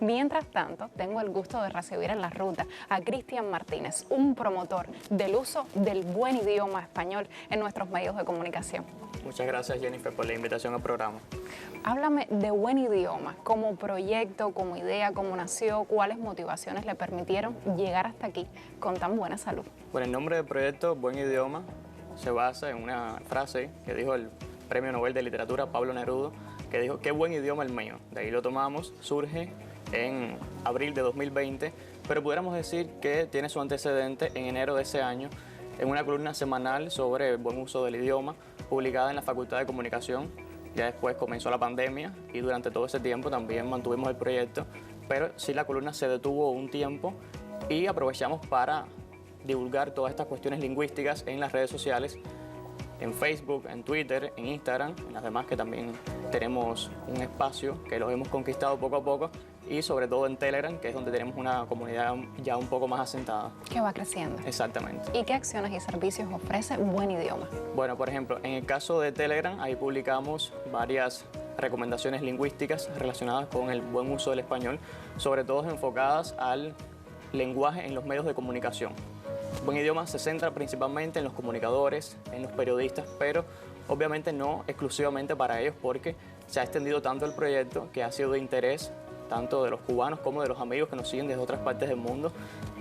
Mientras tanto, tengo el gusto de recibir en la ruta a Cristian Martínez, un promotor del uso del buen idioma español en nuestros medios de comunicación. Muchas gracias, Jennifer, por la invitación al programa. Háblame de Buen Idioma, como proyecto, como idea, cómo nació, cuáles motivaciones le permitieron llegar hasta aquí con tan buena salud. Bueno, el nombre del proyecto Buen Idioma se basa en una frase que dijo el Premio Nobel de Literatura Pablo Neruda, que dijo: qué buen idioma el mío. De ahí lo tomamos, surge en abril de 2020, pero pudiéramos decir que tiene su antecedente en enero de ese año, en una columna semanal sobre el buen uso del idioma, publicada en la Facultad de Comunicación. Ya después comenzó la pandemia y durante todo ese tiempo también mantuvimos el proyecto, pero sí la columna se detuvo un tiempo y aprovechamos para divulgar todas estas cuestiones lingüísticas en las redes sociales, en Facebook, en Twitter, en Instagram, en las demás que también tenemos un espacio que los hemos conquistado poco a poco, y sobre todo en Telegram, que es donde tenemos una comunidad ya un poco más asentada. Que va creciendo. Exactamente. ¿Y qué acciones y servicios ofrece Buen Idioma? Bueno, por ejemplo, en el caso de Telegram, ahí publicamos varias recomendaciones lingüísticas relacionadas con el buen uso del español, sobre todo enfocadas al lenguaje en los medios de comunicación. Buen Idioma se centra principalmente en los comunicadores, en los periodistas, pero obviamente no exclusivamente para ellos, porque se ha extendido tanto el proyecto que ha sido de interés tanto de los cubanos como de los amigos que nos siguen desde otras partes del mundo.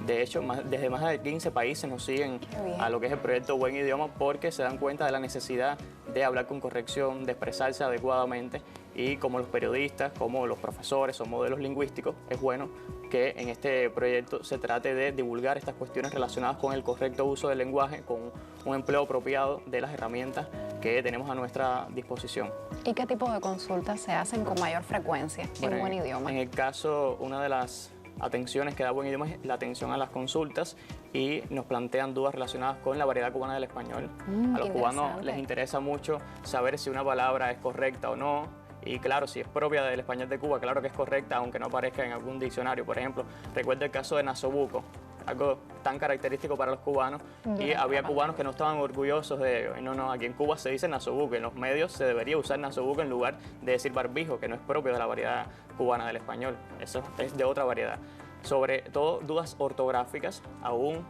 De hecho, desde más de 15 países nos siguen a lo que es el proyecto Buen Idioma, porque se dan cuenta de la necesidad de hablar con corrección, de expresarse adecuadamente, y como los periodistas, como los profesores o modelos lingüísticos, es bueno que en este proyecto se trate de divulgar estas cuestiones relacionadas con el correcto uso del lenguaje, con un empleo apropiado de las herramientas que tenemos a nuestra disposición. ¿Y qué tipo de consultas se hacen con mayor frecuencia en Buen Idioma? En el caso, una de las atenciones que da Buen Idioma es la atención a las consultas, y nos plantean dudas relacionadas con la variedad cubana del español. A los cubanos les interesa mucho saber si una palabra es correcta o no. Y claro, si es propia del español de Cuba, claro que es correcta, aunque no aparezca en algún diccionario. Por ejemplo, recuerdo el caso de nasobuco, algo tan característico para los cubanos, y había cubanos que no estaban orgullosos de ello. Y no, aquí en Cuba se dice nasobuco, en los medios se debería usar nasobuco en lugar de decir barbijo, que no es propio de la variedad cubana del español, eso es de otra variedad. Sobre todo dudas ortográficas, aún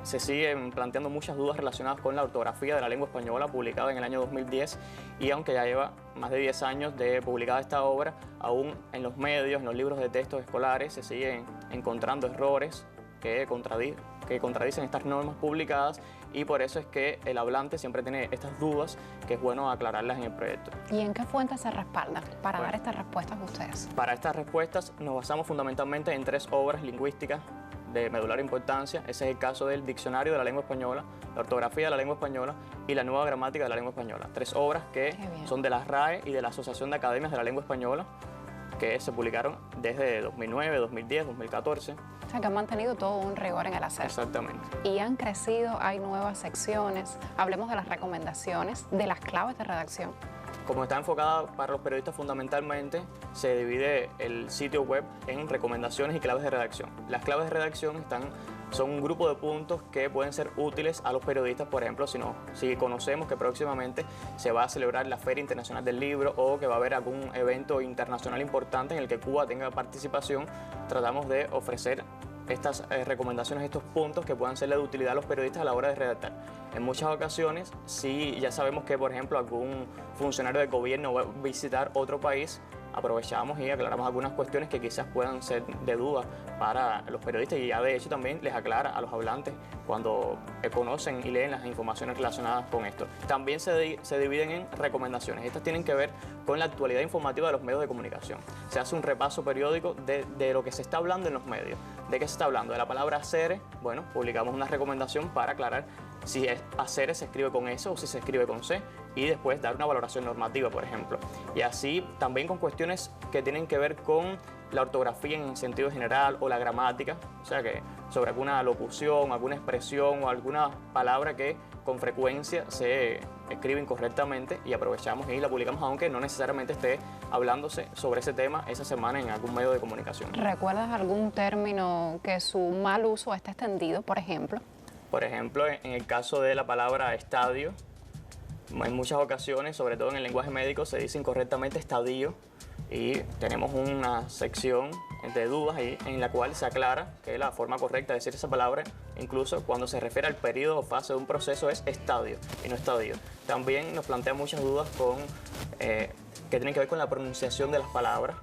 se siguen planteando muchas dudas relacionadas con la ortografía de la lengua española, publicada en el año 2010, y aunque ya lleva más de 10 años de publicada esta obra, aún en los medios, en los libros de textos escolares, se siguen encontrando errores que contradicen estas normas publicadas, y por eso es que el hablante siempre tiene estas dudas, que es bueno aclararlas en el proyecto. ¿Y en qué fuentes se respaldan para dar estas respuestas a ustedes? Para estas respuestas nos basamos fundamentalmente en 3 obras lingüísticas de medular importancia. Ese es el caso del Diccionario de la Lengua Española, la Ortografía de la Lengua Española y la Nueva Gramática de la Lengua Española. 3 obras que son de la RAE y de la Asociación de Academias de la Lengua Española, que se publicaron desde 2009, 2010, 2014. O sea, que han mantenido todo un rigor en el hacer. Exactamente. Y han crecido, hay nuevas secciones. Hablemos de las recomendaciones, de las claves de redacción. Como está enfocada para los periodistas fundamentalmente, se divide el sitio web en recomendaciones y claves de redacción. Las claves de redacción son un grupo de puntos que pueden ser útiles a los periodistas. Por ejemplo, si conocemos que próximamente se va a celebrar la Feria Internacional del Libro, o que va a haber algún evento internacional importante en el que Cuba tenga participación, tratamos de ofrecer estas recomendaciones, estos puntos que puedan serle de utilidad a los periodistas a la hora de redactar. En muchas ocasiones, si ya sabemos que, por ejemplo, algún funcionario del gobierno va a visitar otro país, aprovechamos y aclaramos algunas cuestiones que quizás puedan ser de duda para los periodistas, y ya de hecho también les aclara a los hablantes cuando conocen y leen las informaciones relacionadas con esto. También se dividen en recomendaciones. Estas tienen que ver con la actualidad informativa de los medios de comunicación. Se hace un repaso periódico de lo que se está hablando en los medios. ¿De qué se está hablando? De la palabra hacer. Bueno, publicamos una recomendación para aclarar si es hacer se escribe con S o si se escribe con C, y después dar una valoración normativa, por ejemplo. Y así también con cuestiones que tienen que ver con la ortografía en sentido general o la gramática, o sea que sobre alguna locución, alguna expresión o alguna palabra que con frecuencia se escribe incorrectamente, y aprovechamos y la publicamos, aunque no necesariamente esté hablándose sobre ese tema esa semana en algún medio de comunicación. ¿Recuerdas algún término que su mal uso esté extendido, por ejemplo? Por ejemplo, en el caso de la palabra estadio, en muchas ocasiones, sobre todo en el lenguaje médico, se dice incorrectamente estadio, y tenemos una sección de dudas ahí en la cual se aclara que la forma correcta de decir esa palabra, incluso cuando se refiere al periodo o fase de un proceso, es estadio y no estadio. También nos plantea muchas dudas que tienen que ver con la pronunciación de las palabras.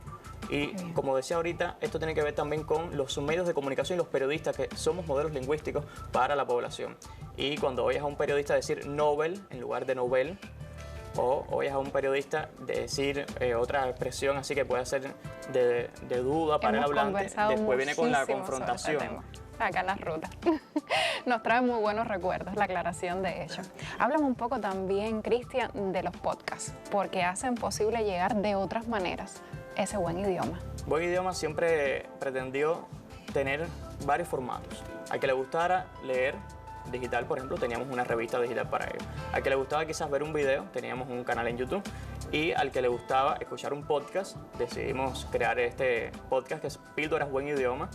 Y como decía ahorita, esto tiene que ver también con los medios de comunicación y los periodistas, que somos modelos lingüísticos para la población. Y cuando oyes a un periodista decir Nobel en lugar de Nobel, o oyes a un periodista decir otra expresión así que puede ser de duda para el hablante, después viene con la confrontación. Acá en las rutas. Nos trae muy buenos recuerdos la aclaración de ello. Háblame un poco también, Cristian, de los podcasts, porque hacen posible llegar de otras maneras ese buen idioma. Buen Idioma siempre pretendió tener varios formatos. Al que le gustara leer digital, por ejemplo, teníamos una revista digital para ello. Al que le gustaba quizás ver un video, teníamos un canal en YouTube. Y al que le gustaba escuchar un podcast, decidimos crear este podcast que es Píldoras Buen Idioma,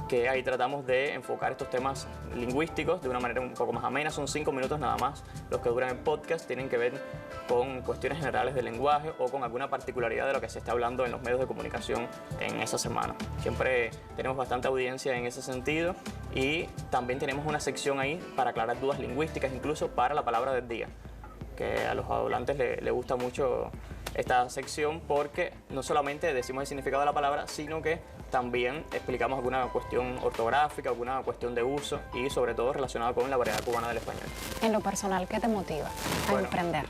que ahí tratamos de enfocar estos temas lingüísticos de una manera un poco más amena. Son 5 minutos nada más los que duran el podcast. Tienen que ver con cuestiones generales del lenguaje o con alguna particularidad de lo que se está hablando en los medios de comunicación en esa semana. Siempre tenemos bastante audiencia en ese sentido y también tenemos una sección ahí para aclarar dudas lingüísticas, incluso para la palabra del día, que a los hablantes les gusta mucho esta sección porque no solamente decimos el significado de la palabra, sino que también explicamos alguna cuestión ortográfica, alguna cuestión de uso y sobre todo relacionada con la variedad cubana del español. En lo personal, ¿qué te motiva a emprender?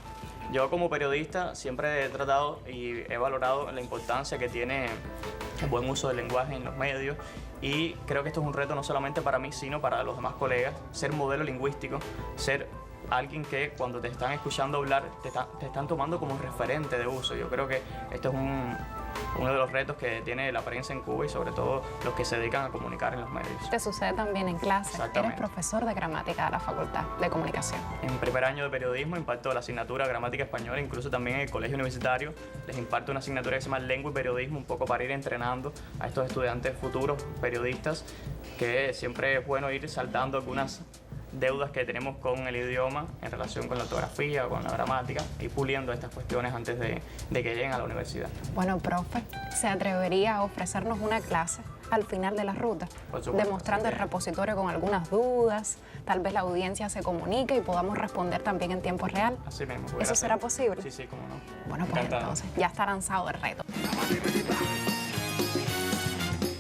Yo como periodista siempre he tratado y he valorado la importancia que tiene el buen uso del lenguaje en los medios y creo que esto es un reto no solamente para mí, sino para los demás colegas, ser modelo lingüístico, ser alguien que cuando te están escuchando hablar te están tomando como referente de uso. Yo creo que esto es uno de los retos que tiene la prensa en Cuba y sobre todo los que se dedican a comunicar en los medios. ¿Te sucede también en clase? Eres profesor de gramática de la Facultad de Comunicación. En primer año de periodismo imparto la asignatura gramática española, incluso también en el colegio universitario les imparto una asignatura que se llama lengua y periodismo, un poco para ir entrenando a estos estudiantes futuros periodistas, que siempre es bueno ir saltando algunas deudas que tenemos con el idioma en relación con la ortografía o con la gramática y puliendo estas cuestiones antes de que lleguen a la universidad. Bueno, profe, ¿se atrevería a ofrecernos una clase al final de la ruta? Por supuesto, demostrando el repositorio con algunas dudas, tal vez la audiencia se comunique y podamos responder también en tiempo real. Así mismo. ¿Eso será posible? Sí, cómo no. Bueno, pues entonces ya está lanzado el reto.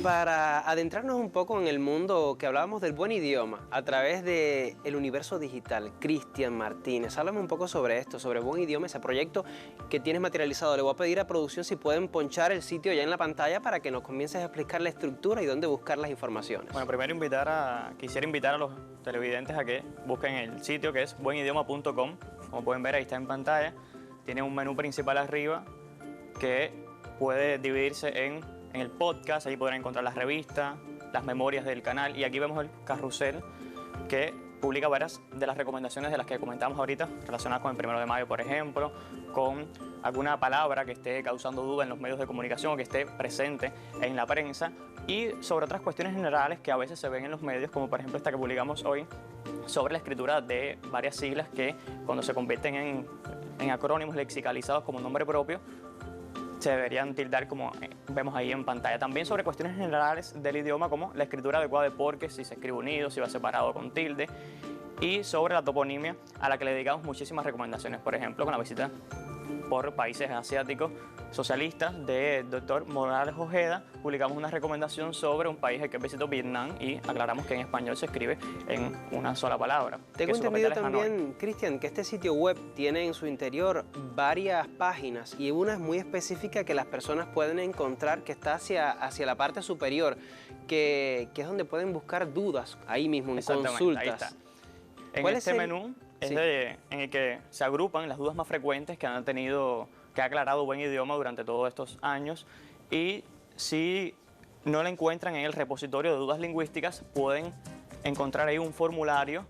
Para adentrarnos un poco en el mundo que hablábamos del buen idioma a través del universo digital, Cristian Martínez, háblame un poco sobre esto, sobre buen idioma, ese proyecto que tienes materializado. Le voy a pedir a producción si pueden ponchar el sitio ya en la pantalla para que nos comiences a explicar la estructura y dónde buscar las informaciones. Bueno, primero quisiera invitar a los televidentes a que busquen el sitio que es buenidioma.com. Como pueden ver, ahí está en pantalla. Tiene un menú principal arriba que puede dividirse en el podcast. Ahí podrán encontrar las revistas, las memorias del canal y aquí vemos el carrusel que publica varias de las recomendaciones de las que comentamos ahorita, relacionadas con el 1 de mayo, por ejemplo, con alguna palabra que esté causando duda en los medios de comunicación o que esté presente en la prensa y sobre otras cuestiones generales que a veces se ven en los medios, como por ejemplo esta que publicamos hoy sobre la escritura de varias siglas que cuando se convierten en acrónimos lexicalizados como nombre propio se deberían tildar como vemos ahí en pantalla. También sobre cuestiones generales del idioma como la escritura adecuada de porque, si se escribe unido, si va separado con tilde, y sobre la toponimia a la que le dedicamos muchísimas recomendaciones, por ejemplo con la visita por países asiáticos socialistas del doctor Morales Ojeda, publicamos una recomendación sobre un país que visitó Vietnam y aclaramos que en español se escribe en una sola palabra. Tengo entendido también, Cristian, que este sitio web tiene en su interior varias páginas y una es muy específica que las personas pueden encontrar que está hacia la parte superior, que es donde pueden buscar dudas, ahí mismo en consultas. Ahí está. En este menú es en el que se agrupan las dudas más frecuentes que ha aclarado Buen Idioma durante todos estos años y si no la encuentran en el repositorio de dudas lingüísticas pueden encontrar ahí un formulario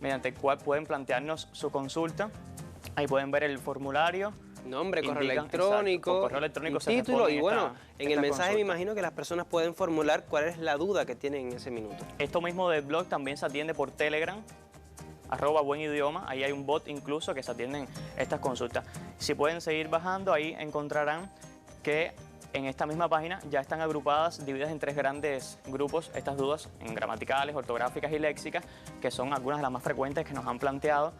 mediante el cual pueden plantearnos su consulta. Ahí pueden ver el formulario. Nombre, correo electrónico, título y bueno, en el mensaje me imagino que las personas pueden formular cuál es la duda que tienen en ese minuto. Esto mismo del blog también se atiende por Telegram, @buenidioma, ahí hay un bot incluso que se atienden estas consultas. Si pueden seguir bajando, ahí encontrarán que en esta misma página ya están agrupadas, divididas en 3 grandes grupos, estas dudas en gramaticales, ortográficas y léxicas, que son algunas de las más frecuentes que nos han planteado,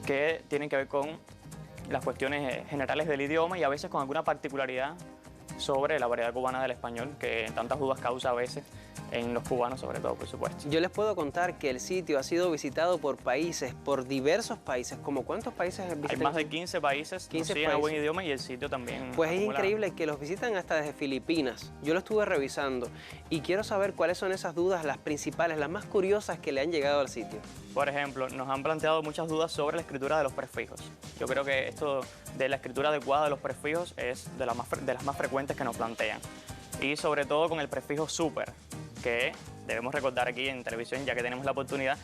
que tienen que ver con las cuestiones generales del idioma y a veces con alguna particularidad sobre la variedad cubana del español, que tantas dudas causa a veces en los cubanos, sobre todo, por supuesto. Yo les puedo contar que el sitio ha sido visitado por países, por diversos países. ¿Cómo cuántos países visitan? Hay más de 15 países que siguen a Buen Idioma y el sitio también. Pues es increíble que los visitan hasta desde Filipinas. Yo lo estuve revisando y quiero saber cuáles son esas dudas, las principales, las más curiosas que le han llegado al sitio. Por ejemplo, nos han planteado muchas dudas sobre la escritura de los prefijos. Yo creo que esto de la escritura adecuada de los prefijos es de las más frecuentes que nos plantean. Y sobre todo con el prefijo super, que debemos recordar aquí en televisión, ya que tenemos la oportunidad,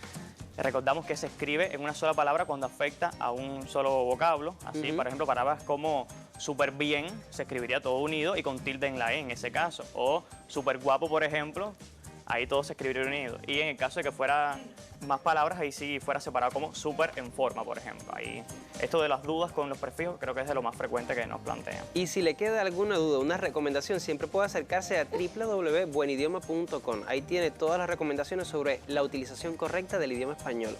recordamos que se escribe en una sola palabra cuando afecta a un solo vocablo. Así, por ejemplo, palabras como súper bien se escribiría todo unido y con tilde en la E en ese caso. O súper guapo, por ejemplo, ahí todo se escribiría unido. Y en el caso de que fuera más palabras, ahí sí fuera separado como súper en forma, por ejemplo. Ahí, esto de las dudas con los prefijos creo que es de lo más frecuente que nos plantean. Y si le queda alguna duda, una recomendación, siempre puede acercarse a www.buenidioma.com. Ahí tiene todas las recomendaciones sobre la utilización correcta del idioma español.